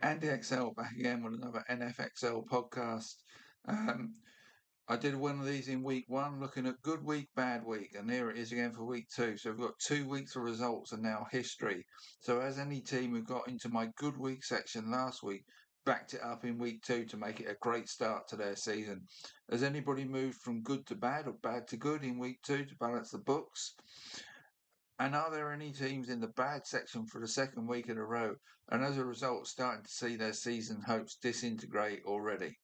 Andy XL back again with another NFXL podcast. Um, I did one of these in week one, looking at good week, bad week, and here it is again for week two. So we've got 2 weeks of results and now history. So as any team who got into my good week section last week backed it up in week two to make it a great start to their season. Has anybody moved from good to bad or bad to good in week two to balance the books? And are there any teams in the bad section for the second week in a row, and as a result, starting to see their season hopes disintegrate already?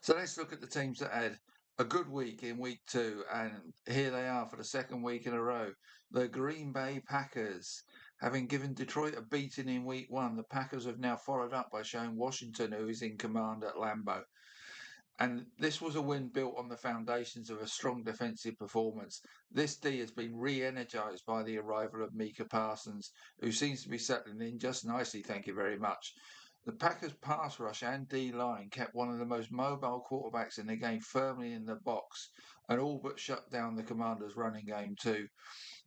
So let's look at the teams that had a good week in week two, and here they are for the second week in a row. The Green Bay Packers. Having given Detroit a beating in week one, the Packers have now followed up by showing Washington who is in command at Lambeau. And this was a win built on the foundations of a strong defensive performance. This D has been re-energized by the arrival of Micah Parsons, who seems to be settling in just nicely, thank you very much. The Packers' pass rush and D line kept one of the most mobile quarterbacks in the game firmly in the box and all but shut down the Commanders' running game too.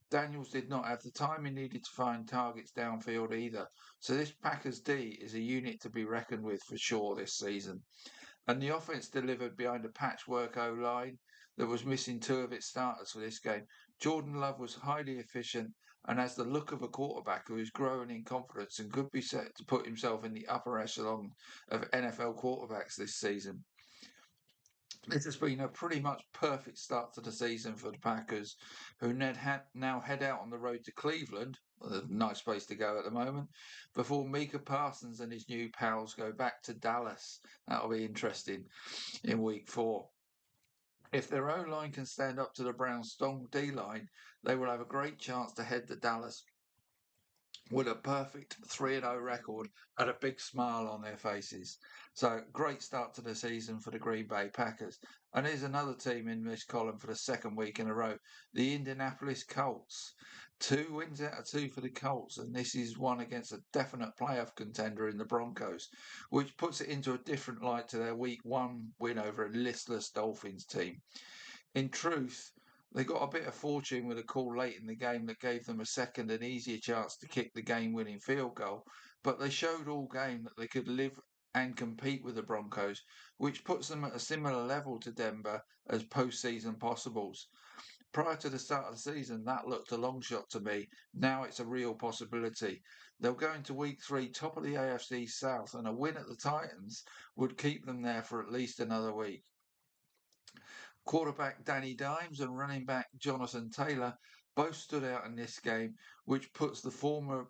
Daniels did not have the time he needed to find targets downfield either. So this Packers D is a unit to be reckoned with for sure this season. And the offense delivered behind a patchwork O line that was missing two of its starters for this game. Jordan Love was highly efficient and has the look of a quarterback who is growing in confidence and could be set to put himself in the upper echelon of NFL quarterbacks this season. This has been a pretty much perfect start to the season for the Packers, who now head out on the road to Cleveland, a nice place to go at the moment, before Micah Parsons and his new pals go back to Dallas. That'll be interesting in week four. If their O line can stand up to the Browns' strong D line, they will have a great chance to head to Dallas with a perfect 3-0 record and a big smile on their faces. So, great start to the season for the Green Bay Packers. And here's another team in this column for the second week in a row, the Indianapolis Colts. 2 wins out of 2 for the Colts, and this is one against a definite playoff contender in the Broncos, which puts it into a different light to their week one win over a listless Dolphins team. In truth, they got a bit of fortune with a call late in the game that gave them a second and easier chance to kick the game winning field goal, but they showed all game that they could live and compete with the Broncos, which puts them at a similar level to Denver as postseason possibles. Prior to the start of the season, that looked a long shot to me. Now it's a real possibility. They'll go into week three, top of the AFC South, and a win at the Titans would keep them there for at least another week. Quarterback Danny Dimes and running back Jonathan Taylor both stood out in this game, which puts the former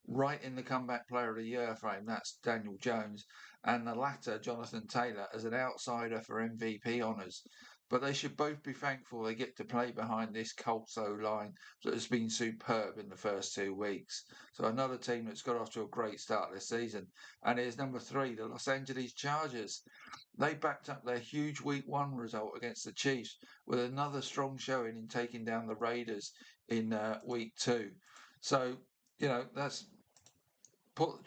right in the comeback player of the year frame. That's Daniel Jones, and the latter, Jonathan Taylor, as an outsider for MVP honours. But they should both be thankful they get to play behind this Colts O line that has been superb in the first 2 weeks. So another team that's got off to a great start this season. And here's number three, the Los Angeles Chargers. They backed up their huge week one result against the Chiefs with another strong showing in taking down the Raiders in week two. So, that's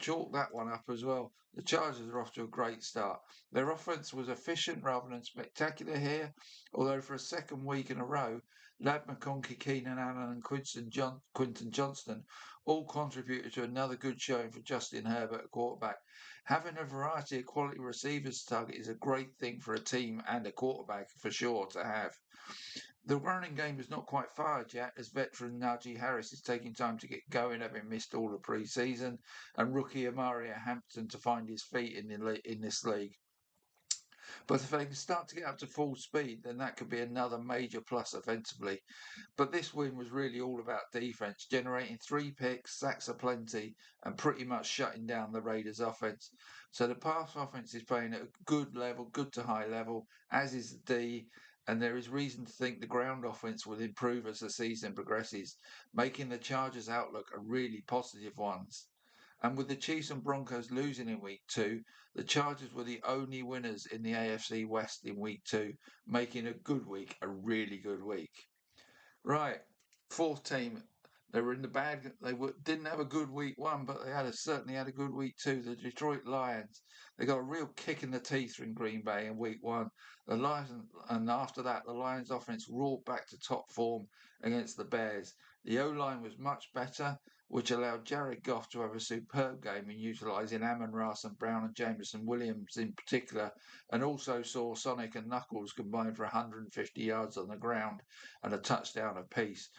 chalk that one up as well. The Chargers are off to a great start. Their offense was efficient rather than spectacular here, although for a second week in a row, Lad McConkey, Keenan Allen, and Quinton Johnston all contributed to another good showing for Justin Herbert at quarterback. Having a variety of quality receivers to target is a great thing for a team and a quarterback for sure to have. The running game is not quite fired yet, as veteran Najee Harris is taking time to get going, having missed all the pre-season, and rookie Amari Hampton to find his feet in this league. But if they can start to get up to full speed, then that could be another major plus offensively. But this win was really all about defense, generating 3 picks, sacks aplenty, and pretty much shutting down the Raiders' offense. So the pass offense is playing at a good level, good to high level, as is the D. And there is reason to think the ground offense will improve as the season progresses, making the Chargers' outlook a really positive one. And with the Chiefs and Broncos losing in week two, the Chargers were the only winners in the AFC West in week two, making a good week a really good week. Right, fourth team. They were in the bad. Didn't have a good week one, but they certainly had a good week two. The Detroit Lions. They got a real kick in the teeth in Green Bay in week one. The Lions, and after that, the Lions' offense roared back to top form against the Bears. The O line was much better, which allowed Jared Goff to have a superb game in utilising Amon-Ra St. Brown and Jameson Williams in particular, and also saw Sonic and Knuckles combine for 150 yards on the ground and a touchdown apiece.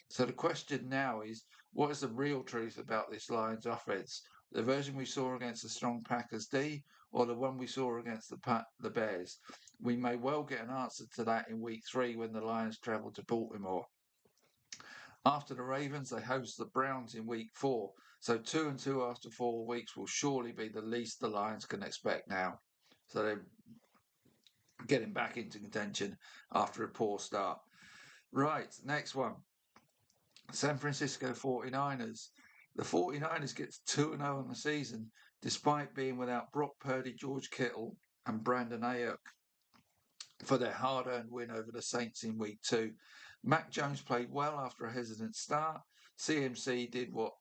So the question now is, what is the real truth about this Lions offense? The version we saw against the strong Packers D, or the one we saw against the Bears? We may well get an answer to that in week 3 when the Lions travel to Baltimore. After the Ravens, they host the Browns in week 4. So 2-2 after 4 weeks will surely be the least the Lions can expect now. So they're getting back into contention after a poor start. Right, next one. San Francisco 49ers. The 49ers get 2-0 on the season, despite being without Brock Purdy, George Kittle, and Brandon Ayuk for their hard-earned win over the Saints in week 2. Mac Jones played well after a hesitant start. CMC did what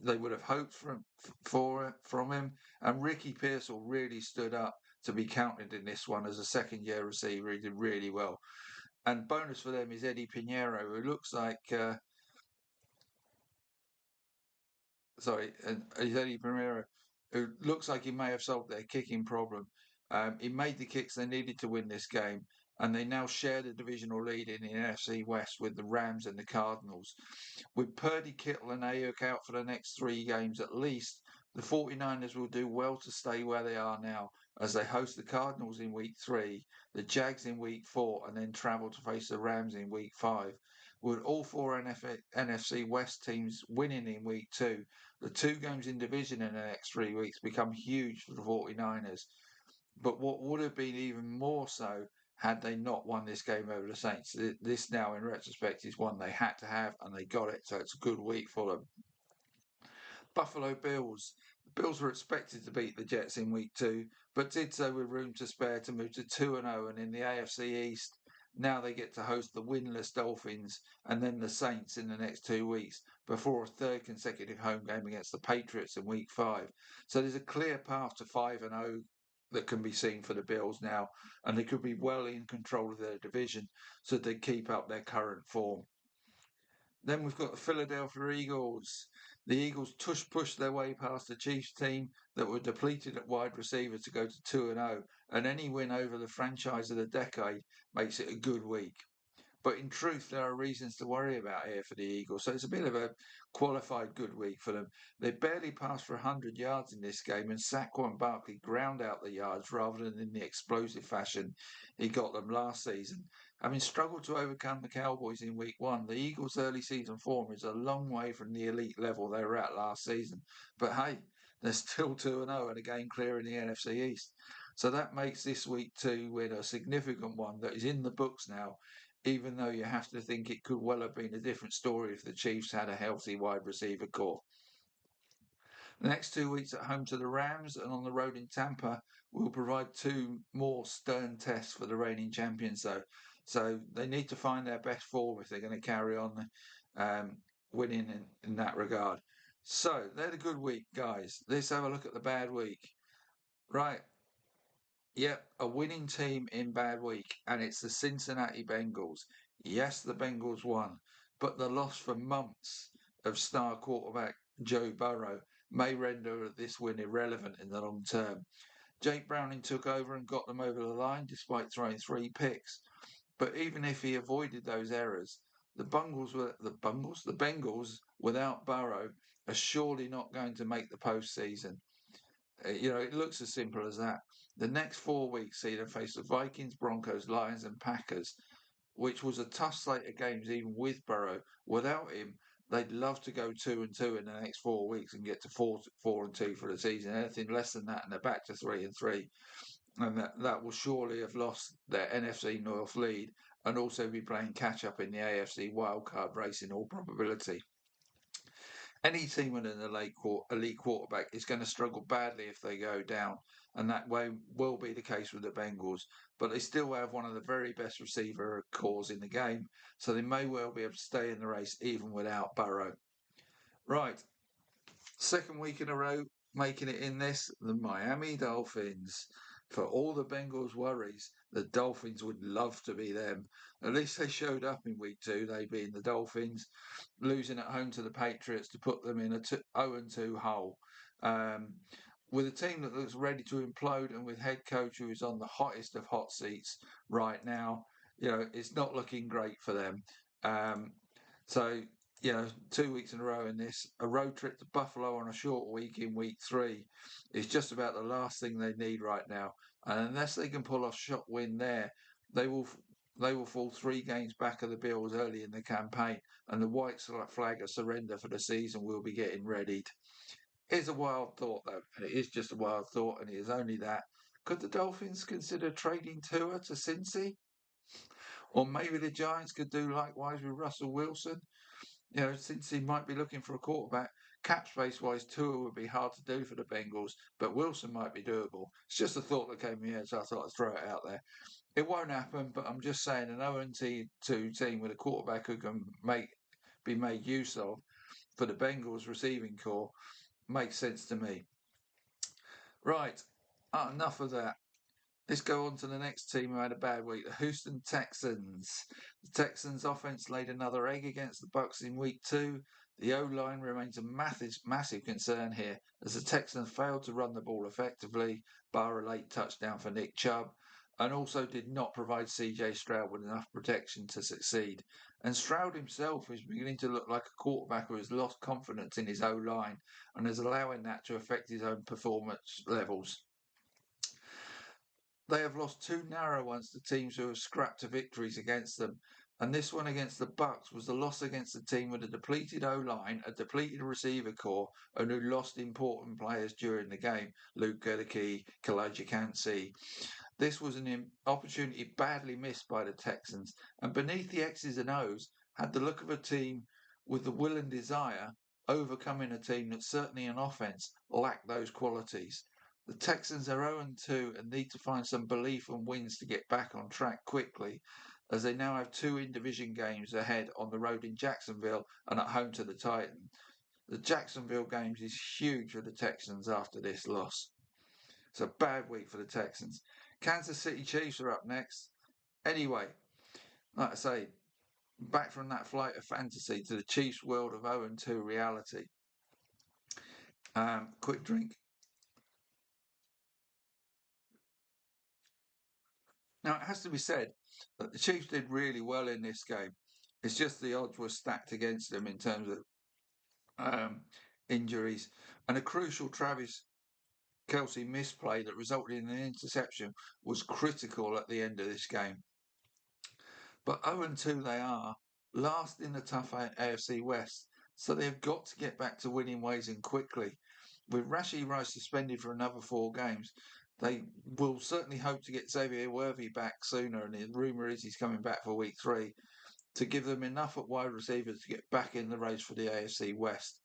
they would have hoped from him, and Ricky Pearsall really stood up to be counted in this one as a second-year receiver. He did really well. And bonus for them is Eddie Pinheiro, who looks like Eddie Pinheiro, who looks like he may have solved their kicking problem. He made the kicks they needed to win this game, and they now share the divisional lead in the NFC West with the Rams and the Cardinals. With Purdy, Kittle, and Ayuk out for the next 3 games at least, the 49ers will do well to stay where they are now as they host the Cardinals in week 3, the Jags in week 4, and then travel to face the Rams in week 5. With all 4 NFC West teams winning in week 2, the 2 games in division in the next 3 weeks become huge for the 49ers. But what would have been even more so had they not won this game over the Saints. This now, in retrospect, is one they had to have, and they got it, so it's a good week for them. Buffalo Bills. The Bills were expected to beat the Jets in week 2, but did so with room to spare to move to 2-0, and in the AFC East, now they get to host the winless Dolphins and then the Saints in the next 2 weeks before a 3rd consecutive home game against the Patriots in week 5. So there's a clear path to 5-0 that can be seen for the Bills now, and they could be well in control of their division so they keep up their current form. Then we've got the Philadelphia Eagles. The Eagles pushed their way past the Chiefs team that were depleted at wide receiver to go to 2-0, and any win over the franchise of the decade makes it a good week. But in truth, there are reasons to worry about here for the Eagles. So it's a bit of a qualified good week for them. They barely passed for 100 yards in this game, and Saquon Barkley ground out the yards rather than in the explosive fashion he got them last season. Having struggled to overcome the Cowboys in week 1, the Eagles' early season form is a long way from the elite level they were at last season. But hey, they're still 2-0 and a game clear in the NFC East. So that makes this week 2 win a significant one that is in the books now, even though you have to think it could well have been a different story if the Chiefs had a healthy wide receiver core. The next 2 weeks at home to the Rams and on the road in Tampa will provide 2 more stern tests for the reigning champions, though. So they need to find their best form if they're going to carry on winning in that regard. So they're the good week, guys. Let's have a look at the bad week. Right. Yep, a winning team in bad week, and it's the Cincinnati Bengals. Yes, the Bengals won, but the loss for months of star quarterback Joe Burrow may render this win irrelevant in the long term. Jake Browning took over and got them over the line despite throwing 3 picks. But even if he avoided those errors, the Bengals without Burrow are surely not going to make the postseason. It looks as simple as that. The next 4 weeks see them face the Vikings, Broncos, Lions, and Packers, which was a tough slate of games even with Burrow. Without him, they'd love to go 2-2 in the next 4 weeks and get to 4-2 for the season. Anything less than that, and they're back to 3-3. And that will surely have lost their NFC North lead and also be playing catch up in the AFC wildcard race in all probability. Any team with an elite quarterback is going to struggle badly if they go down, and that way will be the case with the Bengals. But they still have one of the very best receiver cores in the game, so they may well be able to stay in the race even without Burrow. Right, 2nd week in a row making it in this, the Miami Dolphins. For all the Bengals' worries, the Dolphins would love to be them. At least they showed up in week 2, they being the Dolphins, losing at home to the Patriots to put them in a 0-2 hole. Um, with a team that looks ready to implode and with head coach who is on the hottest of hot seats right now, it's not looking great for them. So, 2 weeks in a row in this, a road trip to Buffalo on a short week in week 3 is just about the last thing they need right now. And unless they can pull off a shot win there, they will fall 3 games back of the Bills early in the campaign, and the white flag of surrender for the season will be getting readied. It's a wild thought, though, and it is just a wild thought, and it is only that. Could the Dolphins consider trading Tua to Cincy? Or maybe the Giants could do likewise with Russell Wilson? Since he might be looking for a quarterback, cap space wise, Tua would be hard to do for the Bengals, but Wilson might be doable. It's just a thought that came to my head, so I thought I'd throw it out there. It won't happen, but I'm just saying an 0-2 team with a quarterback who can be made use of for the Bengals receiving corps makes sense to me. Right, enough of that. Let's go on to the next team who had a bad week, the Houston Texans. The Texans' offense laid another egg against the Bucs in week 2. The O-line remains a massive concern here, as the Texans failed to run the ball effectively, bar a late touchdown for Nick Chubb, and also did not provide CJ Stroud with enough protection to succeed. And Stroud himself is beginning to look like a quarterback who has lost confidence in his O-line and is allowing that to affect his own performance levels. They have lost 2 narrow ones to teams who have scrapped to victories against them, and this one against the Bucs was the loss against a team with a depleted O-line, a depleted receiver corps, and who lost important players during the game. Luke Goedeke, Khalid Kansi. This was an opportunity badly missed by the Texans, and beneath the X's and O's had the look of a team with the will and desire, overcoming a team that certainly in offense lacked those qualities. The Texans are 0-2 and need to find some belief and wins to get back on track quickly, as they now have 2 in-division games ahead on the road in Jacksonville and at home to the Titans. The Jacksonville games is huge for the Texans after this loss. It's a bad week for the Texans. Kansas City Chiefs are up next. Anyway, like I say, back from that flight of fantasy to the Chiefs' world of 0-2 reality. Quick drink. Now, it has to be said that the Chiefs did really well in this game. It's just the odds were stacked against them in terms of injuries. And a crucial Travis Kelce misplay that resulted in an interception was critical at the end of this game. But 0-2 they are, last in the tough AFC West, so they've got to get back to winning ways and quickly. With Rashee Rice suspended for another 4 games, they will certainly hope to get Xavier Worthy back sooner, and the rumour is he's coming back for week 3, to give them enough at wide receivers to get back in the race for the AFC West.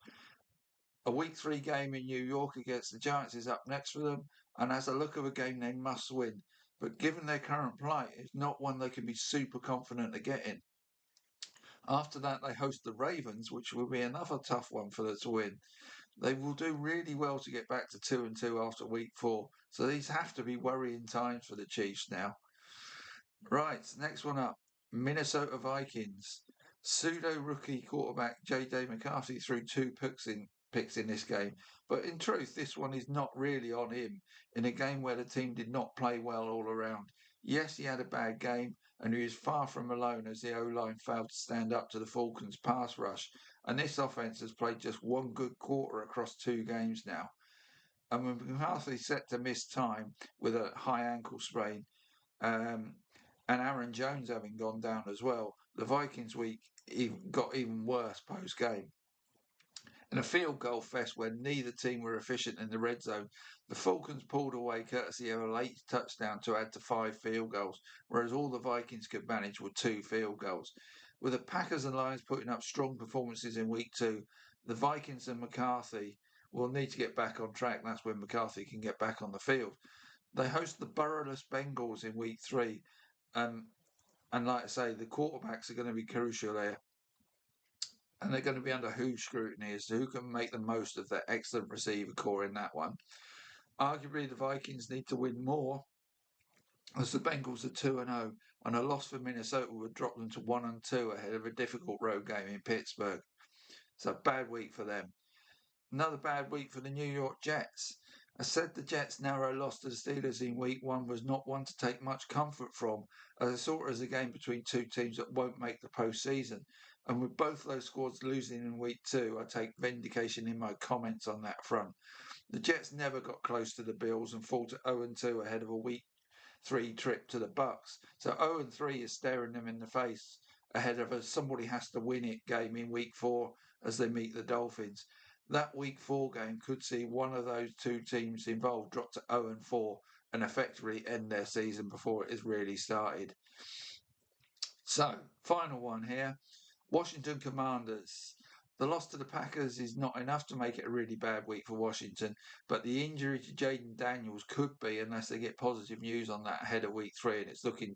A week 3 game in New York against the Giants is up next for them, and has a look of a game they must win. But given their current plight, it's not one they can be super confident of getting. After that, they host the Ravens, which will be another tough one for them to win. They will do really well to get back to 2-2 after week 4, so these have to be worrying times for the Chiefs now. Right, next one up, Minnesota Vikings. Pseudo rookie quarterback J.J. McCarthy threw 2 picks in this game, but in truth, this one is not really on him in a game where the team did not play well all around. Yes, he had a bad game, and he is far from alone as the O-line failed to stand up to the Falcons' pass rush, and this offense has played just 1 good quarter across 2 games now. And when McCarthy set to miss time with a high ankle sprain, and Aaron Jones having gone down as well, the Vikings week got even worse post-game. In a field goal fest where neither team were efficient in the red zone, the Falcons pulled away courtesy of a late touchdown to add to 5 field goals, whereas all the Vikings could manage were 2 field goals. With the Packers and Lions putting up strong performances in week 2, the Vikings and McCarthy will need to get back on track. That's when McCarthy can get back on the field. They host the Burrowless Bengals in week 3. And like I say, the quarterbacks are going to be crucial there. And they're going to be under huge scrutiny as to who can make the most of their excellent receiver corps in that one. Arguably, the Vikings need to win more as the Bengals are 2-0, and a loss for Minnesota would drop them to 1-2 ahead of a difficult road game in Pittsburgh. So bad week for them. Another bad week for the New York Jets. I said the Jets' narrow loss to the Steelers in week one was not one to take much comfort from, as I saw it as a game between two teams that won't make the postseason. And with both those squads losing in week two, I take vindication in my comments on that front. The Jets never got close to the Bills and fall to 0-2 ahead of a week three trip to the Bucks. So 0-3 is staring them in the face ahead of us. Somebody has to win it game in week four as they meet the Dolphins. That week four game could see one of those two teams involved drop to 0-4 and effectively end their season before it has really started. So, final one here. Washington Commanders. The loss to the Packers is not enough to make it a really bad week for Washington, but the injury to Jaden Daniels could be unless they get positive news on that ahead of week three, and it's looking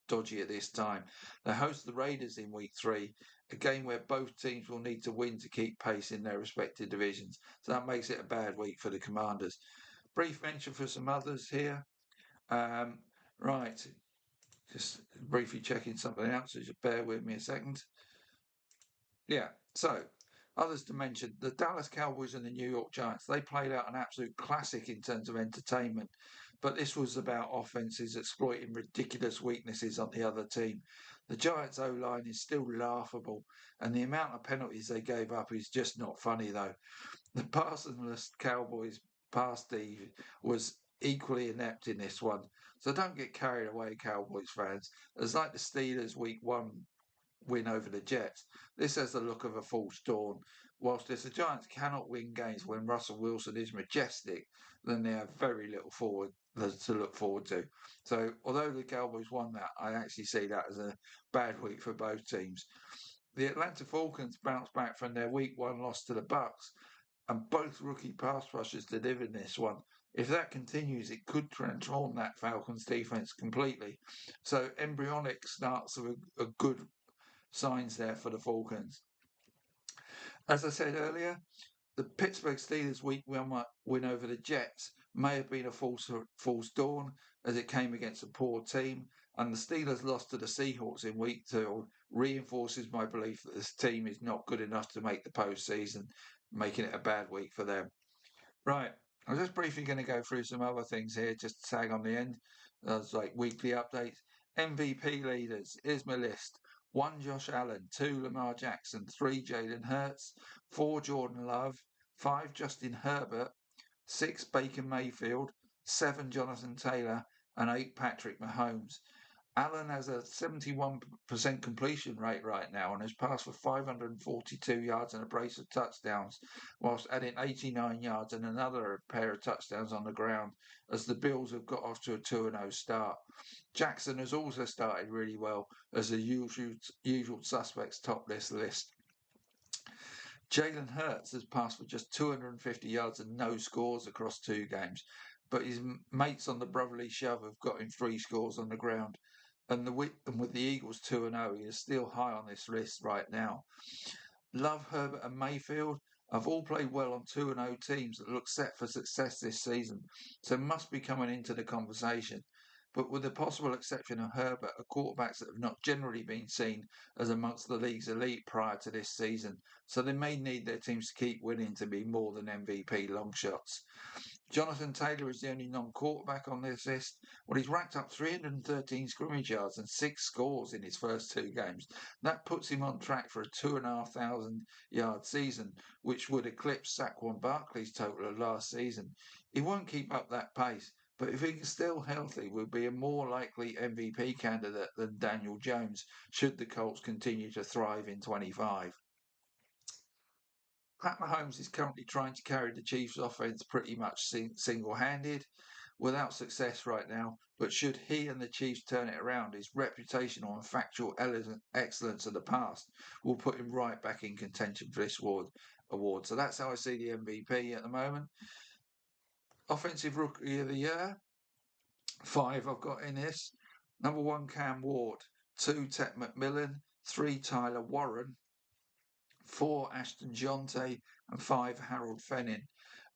dodgy at this time. They host the Raiders in week three, a game where both teams will need to win to keep pace in their respective divisions, so that makes it a bad week for the Commanders. Brief mention for some others here. Right, just briefly checking something out, so just bear with me a second. Yeah, so others to mention, the Dallas Cowboys and the New York Giants, they played out an absolute classic in terms of entertainment, but this was about offenses exploiting ridiculous weaknesses on the other team. The Giants' O-line is still laughable, and the amount of penalties they gave up is just not funny, though. The passenless Cowboys pass D was equally inept in this one, so don't get carried away, Cowboys fans. As like the Steelers week one win over the Jets, this has the look of a false dawn. Whilst if the Giants cannot win games when Russell Wilson is majestic, then they have very little to look forward to. So, although the Cowboys won that, I actually see that as a bad week for both teams. The Atlanta Falcons bounced back from their week one loss to the Bucks, and both rookie pass rushers delivered this one. If that continues, it could transform that Falcons defense completely. So, embryonic starts of a good signs there for the Falcons. As I said earlier, the Pittsburgh Steelers week one win over the Jets may have been a false dawn as it came against a poor team, and the Steelers' loss to the Seahawks in week two reinforces my belief that this team is not good enough to make the postseason, making it a bad week for them. Right, I'm just briefly going to go through some other things here, just to tag on the end. That's like weekly updates. MVP leaders. Here's my list. 1 Josh Allen, 2 Lamar Jackson, 3 Jalen Hurts, 4 Jordan Love, 5 Justin Herbert, 6 Baker Mayfield, 7 Jonathan Taylor, and 8 Patrick Mahomes. Allen has a 71% completion rate right now and has passed for 542 yards and a brace of touchdowns, whilst adding 89 yards and another pair of touchdowns on the ground as the Bills have got off to a 2-0 start. Jackson has also started really well as the usual suspects top this list. Jalen Hurts has passed for just 250 yards and no scores across 2 games, but his mates on the brotherly shove have got him 3 scores on the ground. And with the Eagles 2-0, he is still high on this list right now. Love, Herbert and Mayfield have all played well on 2-0 teams that look set for success this season, so must be coming into the conversation. But with the possible exception of Herbert, are quarterbacks that have not generally been seen as amongst the league's elite prior to this season, so they may need their teams to keep winning to be more than MVP long shots. Jonathan Taylor is the only non-quarterback on this list. Well, he's racked up 313 scrimmage yards and 6 scores in his first 2 games. That puts him on track for a 2,500 yard season, which would eclipse Saquon Barkley's total of last season. He won't keep up that pace, but if he's still healthy, will be a more likely MVP candidate than Daniel Jones should the Colts continue to thrive in 25. Pat Mahomes is currently trying to carry the Chiefs' offense pretty much single-handed, without success right now. But should he and the Chiefs turn it around, his reputational and factual excellence of the past will put him right back in contention for this award. So that's how I see the MVP at the moment. Offensive Rookie of the Year, 5 I've got in this. Number 1, Cam Ward. 2, Ted McMillan. 3, Tyler Warren. 4, Ashton Jonte, and 5, Harold Fennin.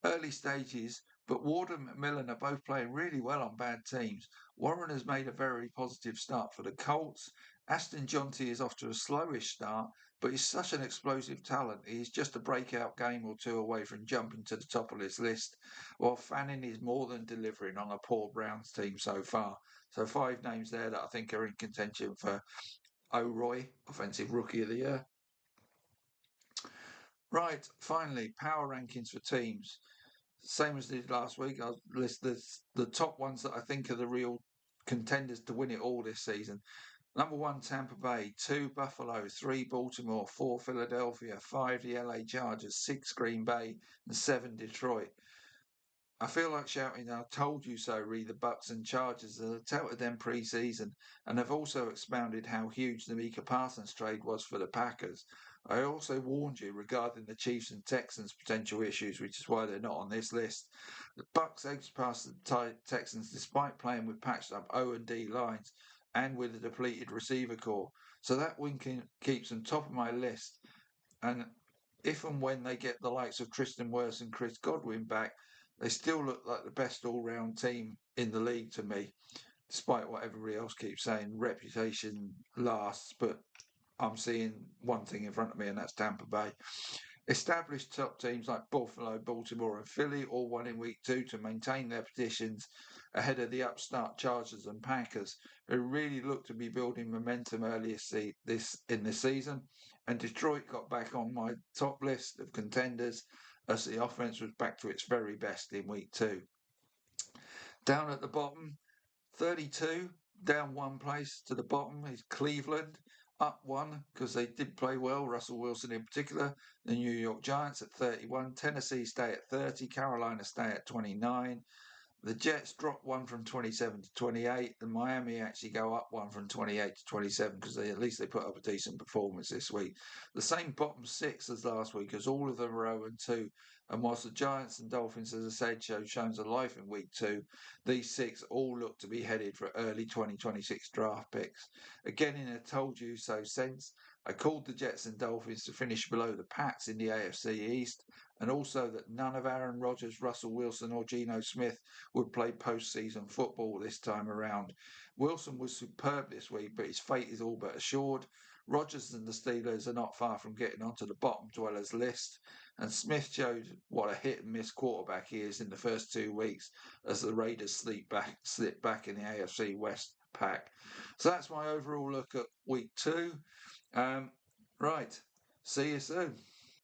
Early stages, But Ward and McMillan are both playing really well on bad teams. Warren has made a very positive start for the Colts. Aston Jonty is off to a slowish start, but he's such an explosive talent. He's just a breakout game or two away from jumping to the top of this list, while Fanning is more than delivering on a poor Browns team so far. So 5 names there that I think are in contention for O'Roy, Offensive Rookie of the Year. Right, finally, power rankings for teams. Same as did last week. I'll list the top ones that I think are the real contenders to win it all this season. Number 1, Tampa Bay. 2, Buffalo. 3, Baltimore. 4, Philadelphia. 5, the LA Chargers. 6, Green Bay. And 7, Detroit. I feel like shouting, I told you so, read the Bucks and Chargers that have touted them pre-season and have also expounded how huge the Micah Parsons trade was for the Packers. I also warned you regarding the Chiefs and Texans' potential issues, which is why they're not on this list. The Bucks edged past the Texans despite playing with patched up O&D lines and with a depleted receiver core. So that win keeps them top of my list. And if and when they get the likes of Tristan Wirfs and Chris Godwin back, they still look like the best all-round team in the league to me, despite what everybody else keeps saying. Reputation lasts, but I'm seeing one thing in front of me, and that's Tampa Bay. Established top teams like Buffalo, Baltimore, and Philly all won in week 2 to maintain their positions ahead of the upstart Chargers and Packers, who really look to be building momentum earlier in this season. And Detroit got back on my top list of contenders as the offense was back to its very best in week 2. Down at the bottom, 32, down 1 place to the bottom is Cleveland. Up 1 because they did play well, Russell Wilson in particular. The New York Giants at 31, Tennessee stay at 30, Carolina stay at 29. The Jets drop 1 from 27 to 28, and Miami actually go up 1 from 28 to 27 because at least they put up a decent performance this week. The same bottom 6 as last week, as all of them are 0-2. And whilst the Giants and Dolphins, as I said, show signs of life in week 2, these 6 all look to be headed for early 2026 draft picks. Again, in a told you so sense, I called the Jets and Dolphins to finish below the Pats in the AFC East, and also that none of Aaron Rodgers, Russell Wilson, or Geno Smith would play postseason football this time around. Wilson was superb this week, but his fate is all but assured. Rodgers and the Steelers are not far from getting onto the bottom dwellers list, and Smith showed what a hit and miss quarterback he is in the first 2 weeks as the Raiders slip back in the AFC West pack. So that's my overall look at week 2. Right, see you soon.